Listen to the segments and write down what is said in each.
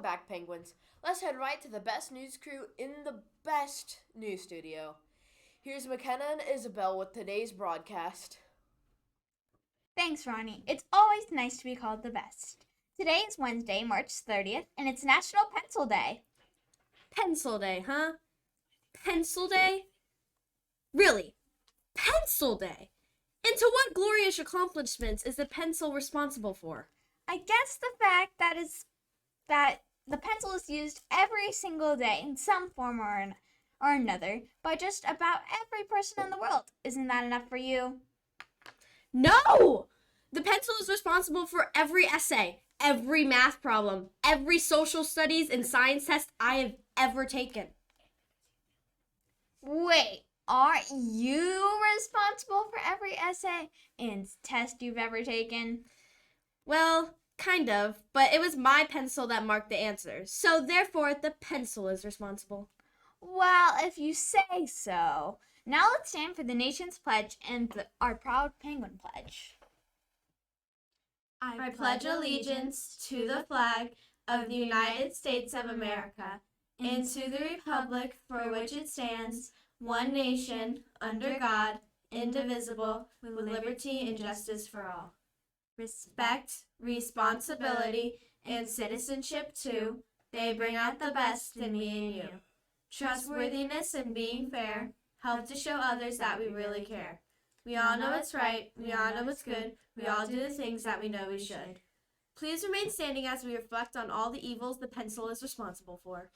back, Penguins. Let's head right to the best news crew in the best news studio. Here's McKenna and Isabel with today's broadcast. Thanks, Ronnie. It's always nice to be called the best. Today is Wednesday, March 30th, and it's National Pencil Day. Pencil Day, huh? Pencil Day? Really? Pencil Day? And to what glorious accomplishments is the pencil responsible for? I guess the fact that the pencil is used every single day in some form or another by just about every person in the world. Isn't that enough for you? No! The pencil is responsible for every essay, every math problem, every social studies and science test I have ever taken. Wait, aren't you responsible for every essay and test you've ever taken? Well, kind of, but it was my pencil that marked the answers, so therefore the pencil is responsible. Well, if you say so. Now let's stand for the nation's pledge and our proud penguin pledge. I pledge allegiance to the flag of the United States of America and to the republic for which it stands, one nation, under God, indivisible, with liberty and justice for all. Respect, responsibility, and citizenship too, they bring out the best in me and you. Trustworthiness and being fair help to show others that we really care. We all know what's right, we all know what's good, we all do the things that we know we should. Please remain standing as we reflect on all the evils the pencil is responsible for.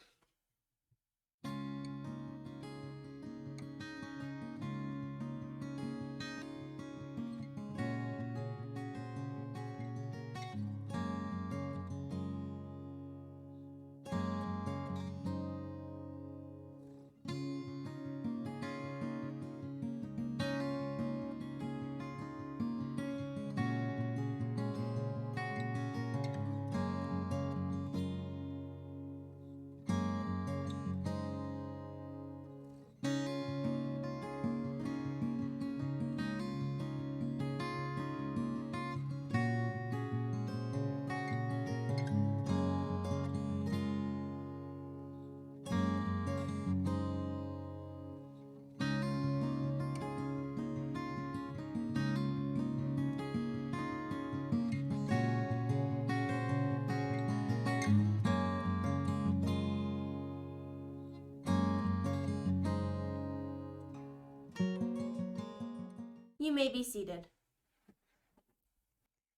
You may be seated.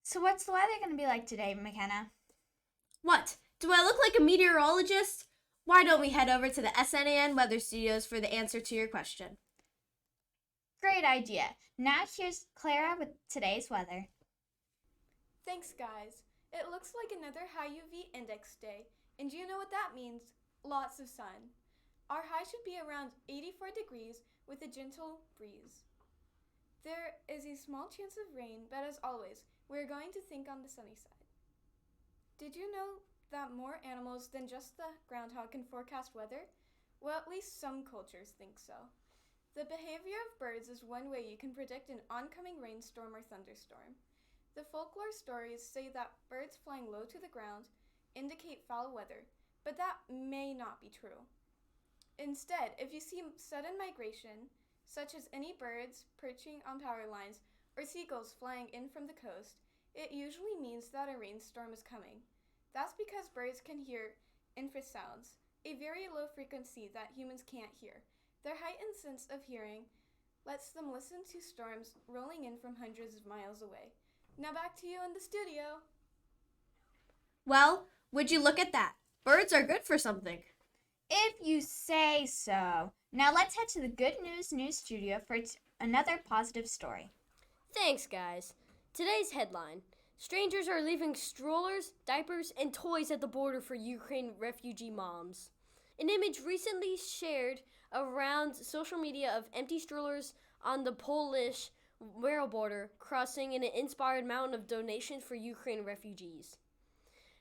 So what's the weather going to be like today, McKenna? What? Do I look like a meteorologist? Why don't we head over to the SNAN Weather Studios for the answer to your question? Great idea. Now here's Clara with today's weather. Thanks, guys. It looks like another high UV index day, and do you know what that means? Lots of sun. Our high should be around 84 degrees with a gentle breeze. There is a small chance of rain, but as always, we're going to think on the sunny side. Did you know that more animals than just the groundhog can forecast weather? Well, at least some cultures think so. The behavior of birds is one way you can predict an oncoming rainstorm or thunderstorm. The folklore stories say that birds flying low to the ground indicate foul weather, but that may not be true. Instead, if you see sudden migration, such as any birds perching on power lines or seagulls flying in from the coast, it usually means that a rainstorm is coming. That's because birds can hear infrasounds, a very low frequency that humans can't hear. Their heightened sense of hearing lets them listen to storms rolling in from hundreds of miles away. Now back to you in the studio. Well, would you look at that? Birds are good for something. If you say so. Now let's head to the Good News Studio for another positive story. Thanks, guys. Today's headline: strangers are leaving strollers, diapers, and toys at the border for Ukraine refugee moms. An image recently shared around social media of empty strollers on the Polish-Wales border crossing an inspired mountain of donations for Ukraine refugees.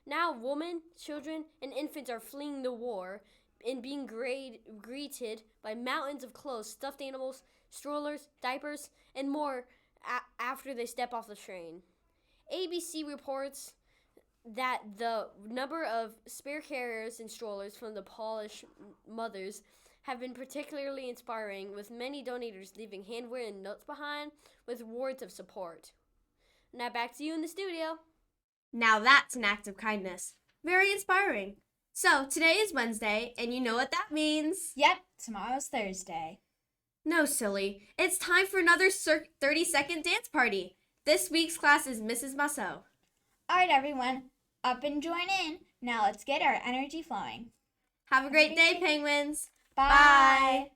Now, women, children, and infants are fleeing the war and being greeted by mountains of clothes, stuffed animals, strollers, diapers, and more after they step off the train. ABC reports that the number of spare carriers and strollers from the Polish mothers have been particularly inspiring, with many donators leaving handwritten notes behind with words of support. Now back to you in the studio. Now that's an act of kindness. Very inspiring. So, today is Wednesday, and you know what that means. Yep, tomorrow's Thursday. No, silly. It's time for another 30-second dance party. This week's class is Mrs. Masso. All right, everyone, up and join in. Now let's get our energy flowing. Have a great day, penguins. Bye. Bye.